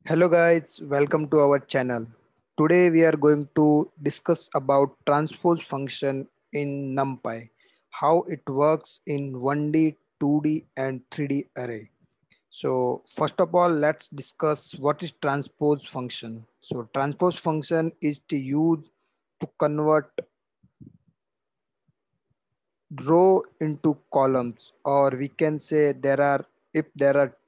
Hello guys, welcome to our channel. Today we are going to discuss about transpose function in NumPy, how it works in 1D, 2D and 3D array. So first of all, let's discuss what is transpose function. So transpose function is to use to convert row into columns, or we can say there are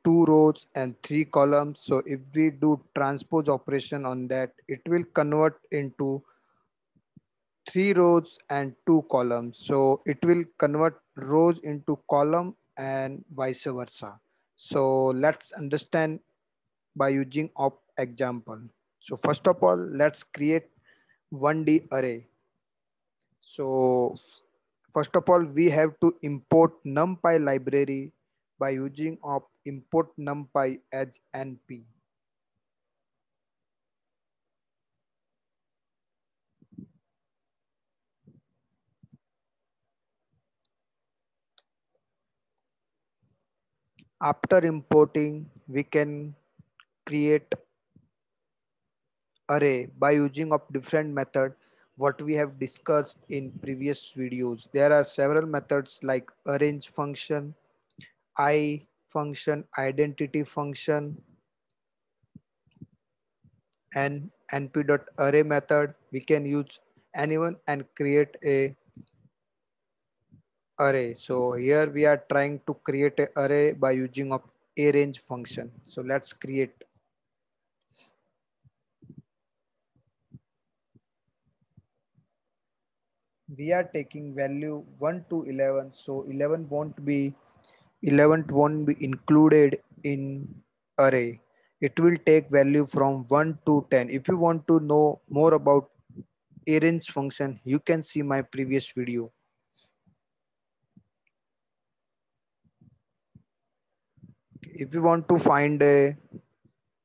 two rows and three columns. So if we do transpose operation on that, it will convert into three rows and two columns. So it will convert rows into column and vice versa. So let's understand by using of example. So first of all, let's create 1D array. So first of all, we have to import NumPy library by using of import NumPy as np. After importing, we can create array by using of different method what we have discussed in previous videos. There are several methods like arrange function, I function, identity function, and np.array method. We can use anyone and create a array. So here we are trying to create a array by using of arrange function. So let's create. We are taking value 1 to 11. So 11 won't be included in array. It will take value from 1 to 10. If you want to know more about arrange function, you can see my previous video. If you want to find a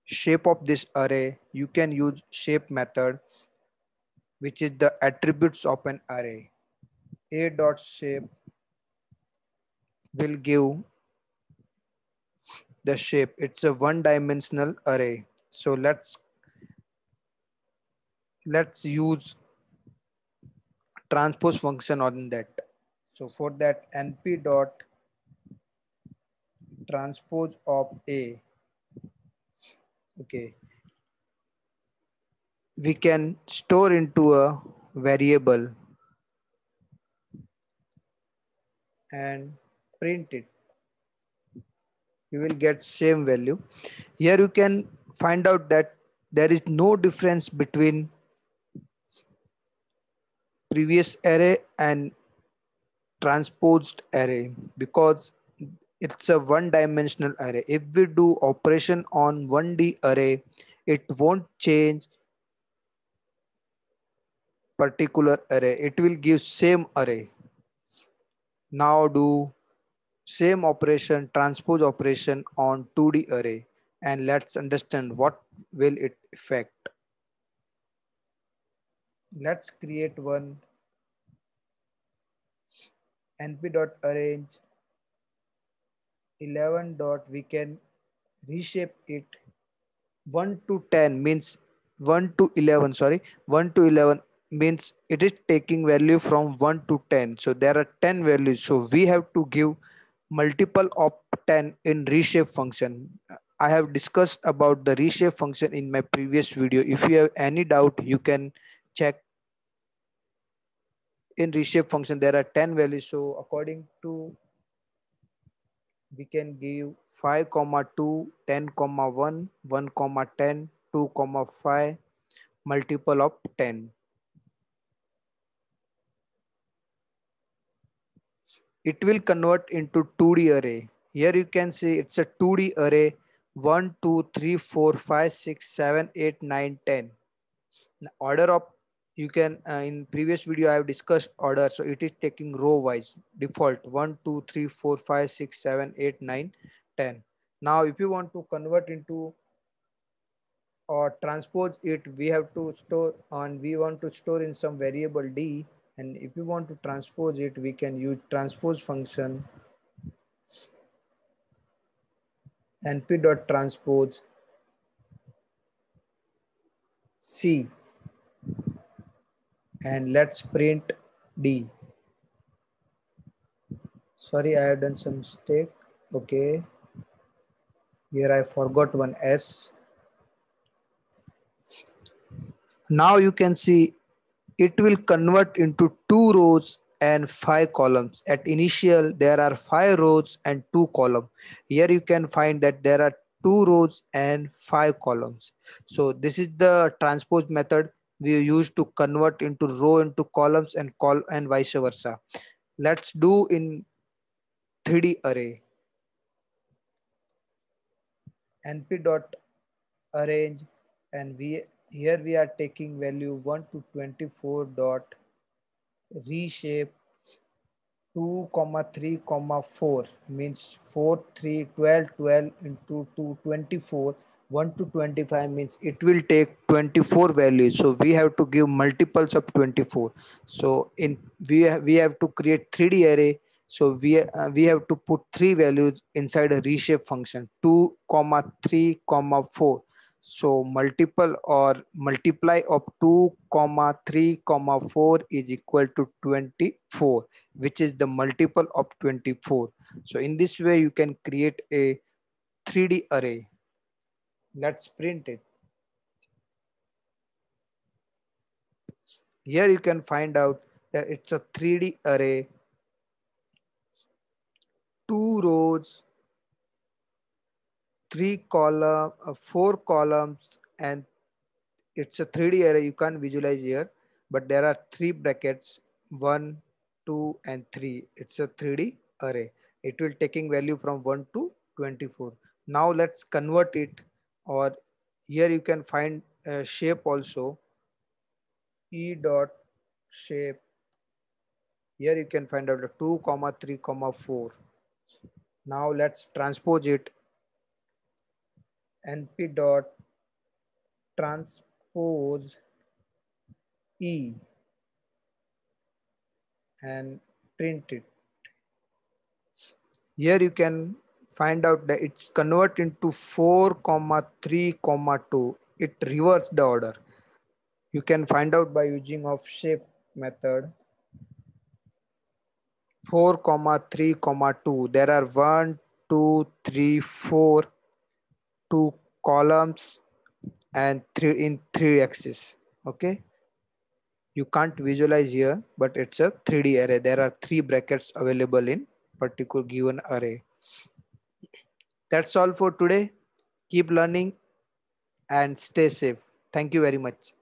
shape of this array, you can use shape method, which is the attributes of an array. A dot shape will give the shape. It's a one dimensional array. So let's use transpose function on that. So for that, np dot transpose of a, okay, we can store into a variable and print it. You will get same value. Here you can find out that there is no difference between previous array and transposed array because it's a one dimensional array. If we do operation on 1D array, it won't change particular array. It will give same array. Now do same operation, transpose operation on 2D array, and let's understand what will it affect. Let's create one np.arrange 11 dot, we can reshape it. 1 to 10 means 1 to 11, sorry, 1 to 11 means it is taking value from 1 to 10. So there are 10 values, so we have to give multiple of 10 in reshape function. I have discussed about the reshape function in my previous video. If you have any doubt, you can check. In reshape function there are 10 values, so according to we can give 5 comma 2, 10 comma 1, 1 comma 10, 2 comma 5, multiple of 10. It will convert into 2D array. Here you can see it's a 2D array. 1 2 3 4 5 6 7 8 9 10. Order of, you can in previous video I have discussed order, so it is taking row wise default 1 2 3 4 5 6 7 8 9 10. Now if you want to convert into or transpose it, we have to store on, we want to store in some variable d, and if you want to transpose it, we can use transpose function np.transpose C, and let's print D. Sorry, I have done some mistake. Okay, here I forgot one S. Now you can see it will convert into two rows and five columns. At initial, there are five rows and two columns. Here you can find that there are two rows and five columns. So this is the transpose method we use to convert into row into columns and vice versa. Let's do in 3D array. np dot arrange, and we here we are taking value 1 to 24 dot reshape 2 comma 3 comma 4 means 4 3 12 12 into 2 24. 1 to 25 means it will take 24 values, so we have to give multiples of 24. So in we have to create 3D array, so we have to put three values inside a reshape function 2 comma 3 comma 4. So multiple or multiply of 2 comma 3 comma 4 is equal to 24, which is the multiple of 24. So in this way you can create a 3D array. Let's print it. Here you can find out that it's a 3D array, two rows, three column, four columns, and it's a 3D array. You can't visualize here, but there are three brackets, 1, 2, and 3. It's a 3D array. It will taking value from 1 to 24. Now let's convert it, or here you can find a shape also, e dot shape. Here you can find out the 2 comma 3 comma 4. Now let's transpose it, np dot transpose e, and print it. Here you can find out that it's convert into 4 comma 3 comma 2. It reverse the order. You can find out by using of shape method. 4 comma 3 comma 2, there are 1 2 3 4 two columns and three in three axis. Okay, you can't visualize here, but it's a 3D array. There are three brackets available in particular given array. That's all for today. Keep learning and stay safe. Thank you very much.